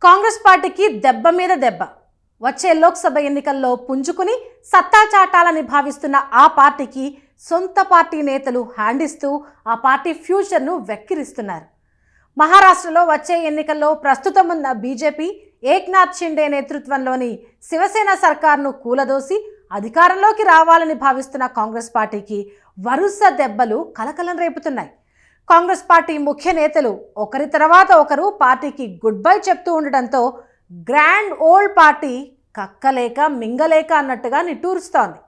కాంగ్రెస్ పార్టీకి దెబ్బ మీద దెబ్బ. వచ్చే లోక్సభ ఎన్నికల్లో పుంజుకుని సత్తా చాటాలని భావిస్తున్న ఆ పార్టీకి సొంత పార్టీ నేతలు హ్యాండ్ ఇస్తూ ఆ పార్టీ ఫ్యూచర్ను వెక్కిరిస్తున్నారు. మహారాష్ట్రలో వచ్చే ఎన్నికల్లో ప్రస్తుతం ఉన్న బీజేపీ ఏక్నాథ్ షిండే నేతృత్వంలోని శివసేన సర్కార్ను కూలదోసి అధికారంలోకి రావాలని భావిస్తున్న కాంగ్రెస్ పార్టీకి వరుస దెబ్బలు కలకలం రేపుతున్నాయి. కాంగ్రెస్ పార్టీ ముఖ్య నేతలు ఒకరి తర్వాత ఒకరు పార్టీకి గుడ్ బై చెప్తూ ఉండడంతో గ్రాండ్ ఓల్డ్ పార్టీ కక్కలేక మింగలేక అన్నట్టుగా నిట్టూరుస్తోంది.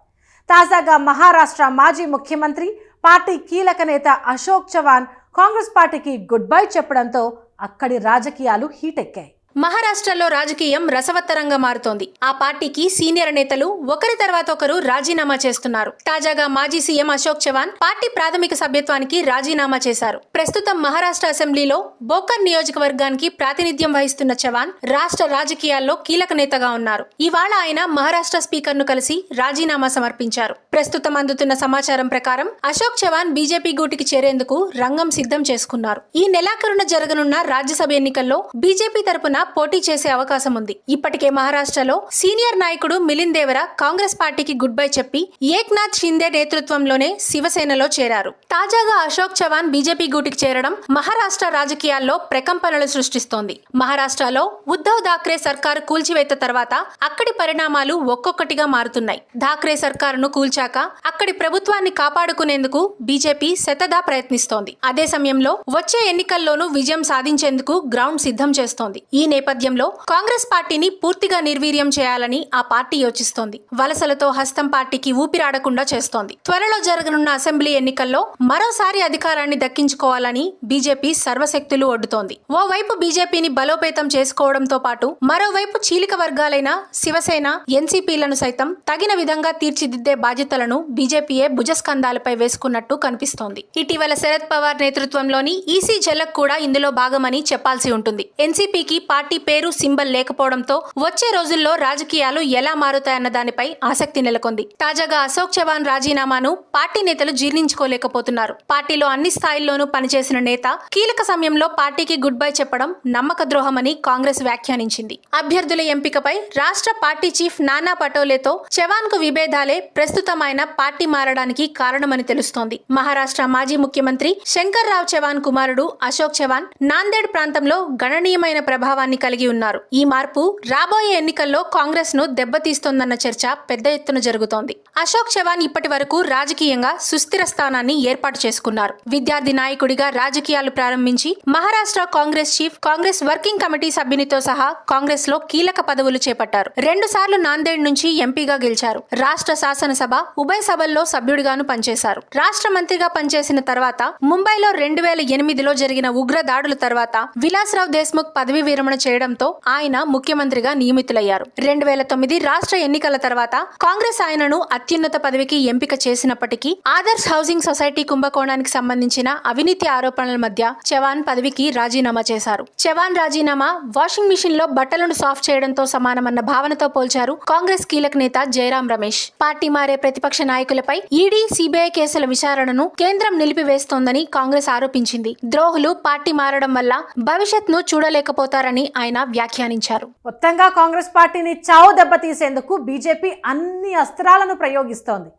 తాజాగా మహారాష్ట్ర మాజీ ముఖ్యమంత్రి, పార్టీ కీలక నేత అశోక్ చవాన్ కాంగ్రెస్ పార్టీకి గుడ్ బై చెప్పడంతో అక్కడి రాజకీయాలు హీటెక్కాయి. మహారాష్ట్రలో రాజకీయం రసవత్తరంగా మారుతోంది. ఆ పార్టీకి సీనియర్ నేతలు ఒకరి తర్వాత ఒకరు రాజీనామా చేస్తున్నారు. తాజాగా మాజీ సీఎం అశోక్ చవాన్ పార్టీ ప్రాథమిక సభ్యత్వానికి రాజీనామా చేశారు. ప్రస్తుతం మహారాష్ట్ర అసెంబ్లీలో బోకర్ నియోజకవర్గానికి ప్రాతినిధ్యం వహిస్తున్న చవాన్ రాష్ట్ర రాజకీయాల్లో కీలక నేతగా ఉన్నారు. ఇవాళ ఆయన మహారాష్ట్ర స్పీకర్ ను కలిసి రాజీనామా సమర్పించారు. ప్రస్తుతం అందుతున్న సమాచారం ప్రకారం అశోక్ చవాన్ బీజేపీ గూటికి చేరేందుకు రంగం సిద్ధం చేసుకున్నారు. ఈ నెలాఖరున జరగనున్న రాజ్యసభ ఎన్నికల్లో బీజేపీ తరపున పోటీ చేసే అవకాశం ఉంది. ఇప్పటికే మహారాష్ట్రలో సీనియర్ నాయకుడు మిలింద్ దేవరా కాంగ్రెస్ పార్టీకి గుడ్ బై చెప్పి ఏక్నాథ్ షిండే నేతృత్వంలోనే శివసేనలో చేరారు. తాజాగా అశోక్ చవాన్ బీజేపీ గూటికి చేరడం మహారాష్ట్ర రాజకీయాల్లో ప్రకంపనలు సృష్టిస్తోంది. మహారాష్ట్రలో ఉద్ధవ్ థాక్రే సర్కారు కూల్చివేత తర్వాత అక్కడి పరిణామాలు ఒక్కొక్కటిగా మారుతున్నాయి. థాక్రే సర్కారును కూల్చాక అక్కడి ప్రభుత్వాన్ని కాపాడుకునేందుకు బీజేపీ శతదా ప్రయత్నిస్తోంది. అదే సమయంలో వచ్చే ఎన్నికల్లోనూ విజయం సాధించేందుకు గ్రౌండ్ సిద్ధం చేస్తోంది. ఈ నేపథ్యంలో కాంగ్రెస్ పార్టీని పూర్తిగా నిర్వీర్యం చేయాలని ఆ పార్టీ యోచిస్తోంది. వలసలతో హస్తం పార్టీకి ఊపిరాడకుండా చేస్తోంది. త్వరలో జరగనున్న అసెంబ్లీ ఎన్నికల్లో మరోసారి అధికారాన్ని దక్కించుకోవాలని బీజేపీ సర్వశక్తులు ఒడ్డుతోంది. ఓవైపు బీజేపీని బలోపేతం చేసుకోవడంతో పాటు మరోవైపు చీలిక వర్గాలైన శివసేన, ఎన్సీపీలను సైతం తగిన విధంగా తీర్చిదిద్దే బాధ్యతలను బీజేపీయే భుజస్కంధాలపై వేసుకున్నట్టు కనిపిస్తోంది. ఇటీవల శరద్ పవార్ నేతృత్వంలోని ఈసీ ఝలక్ కూడా ఇందులో భాగమని చెప్పాల్సి ఉంటుంది. ఎన్సీపీకి పార్టీ పేరు, సింబల్ లేకపోవడంతో వచ్చే రోజుల్లో రాజకీయాలు ఎలా మారుతాయన్న దానిపై ఆసక్తి నెలకొంది. తాజాగా అశోక్ చవాన్ రాజీనామాను పార్టీ నేతలు జీర్ణించుకోలేకపోతున్నారు. పార్టీలో అన్ని స్థాయిల్లోనూ పనిచేసిన నేత కీలక సమయంలో పార్టీకి గుడ్ బై చెప్పడం నమ్మక ద్రోహమని కాంగ్రెస్ వ్యాఖ్యానించింది. అభ్యర్థుల ఎంపికపై రాష్ట్ర పార్టీ చీఫ్ నానా పటోలేతో చవాన్ కు విభేదాలే ప్రస్తుతం ఆయన పార్టీ మారడానికి కారణమని తెలుస్తోంది. మహారాష్ట్ర మాజీ ముఖ్యమంత్రి శంకర్ రావ్ చవాన్ కుమారుడు అశోక్ చవాన్ నాందేడ్ ప్రాంతంలో గణనీయమైన ప్రభావాన్ని కలిగి ఉన్నారు. ఈ మార్పు రాబోయే ఎన్నికల్లో కాంగ్రెస్ ను దెబ్బతీస్తోందన్న చర్చ పెద్ద ఎత్తున జరుగుతోంది. అశోక్ చవాన్ ఇప్పటి వరకు రాజకీయంగా సుస్థిర స్థానాన్ని ఏర్పాటు చేసుకున్నారు. విద్యార్థి నాయకుడిగా రాజకీయాలు ప్రారంభించి Maharashtra Congress chief, Congress working committee సభ్యునితో సహా కాంగ్రెస్ లో కీలక పదవులు చేపట్టారు. 2 సార్లు నాందేడ్ నుంచి ఎంపీగా గెలిచారు. రాష్ట్ర శాసనసభ ఉభయ సభల్లో సభ్యుడిగాను పనిచేశారు. రాష్ట్ర మంత్రిగా పనిచేసిన తర్వాత ముంబైలో 2008లో జరిగిన ఉగ్ర దాడుల తర్వాత విలాస్రావ్ దేశ్ముఖ్ పదవి విరమణ చేయడంతో ఆయన ముఖ్యమంత్రిగా నియమితులయ్యారు. 2009 రాష్ట్ర ఎన్నికల తర్వాత కాంగ్రెస్ ఆయనను అత్యున్నత పదవికి ఎంపిక చేసినప్పటికీ ఆదర్శ్ హౌసింగ్ సొసైటీ కుంభకోణానికి సంబంధించిన అవినీతి ఆరోపణల మధ్య చవాన్ పదవికి రాజీనామా చేశారు. చవాన్ రాజీనామా వాషింగ్ మిషన్ లో బట్టలను సాఫ్ చేయడంతో సమానమన్న భావనతో పోల్చారు కాంగ్రెస్ కీలక నేత జయరాం రమేష్. పార్టీ మారే ప్రతిపక్ష నాయకులపై ఈడీ, సిబిఐ కేసుల విచారణను కేంద్రం నిలిపివేస్తోందని కాంగ్రెస్ ఆరోపించింది. ద్రోహులు పార్టీ మారడం వల్ల భవిష్యత్ను చూడలేకపోతారని ఆయన వ్యాఖ్యానించారు. మొత్తంగా కాంగ్రెస్ పార్టీని చావు దెబ్బతీసేందుకు బీజేపీ అన్ని అస్త్రాలను ప్రయోగిస్తోంది.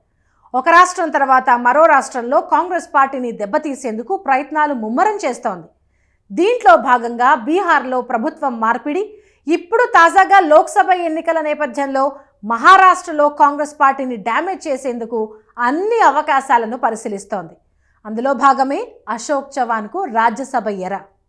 ఒక రాష్ట్రం తర్వాత మరో రాష్ట్రంలో కాంగ్రెస్ పార్టీని దెబ్బతీసేందుకు ప్రయత్నాలు ముమ్మరం చేస్తోంది. దీంట్లో భాగంగా బీహార్లో ప్రభుత్వం మార్పిడి, ఇప్పుడు తాజాగా లోక్సభ ఎన్నికల నేపథ్యంలో మహారాష్ట్రలో కాంగ్రెస్ పార్టీని డ్యామేజ్ చేసేందుకు అన్ని అవకాశాలను పరిశీలిస్తోంది. అందులో భాగమే అశోక్ చవాన్కు రాజ్యసభ ఎర.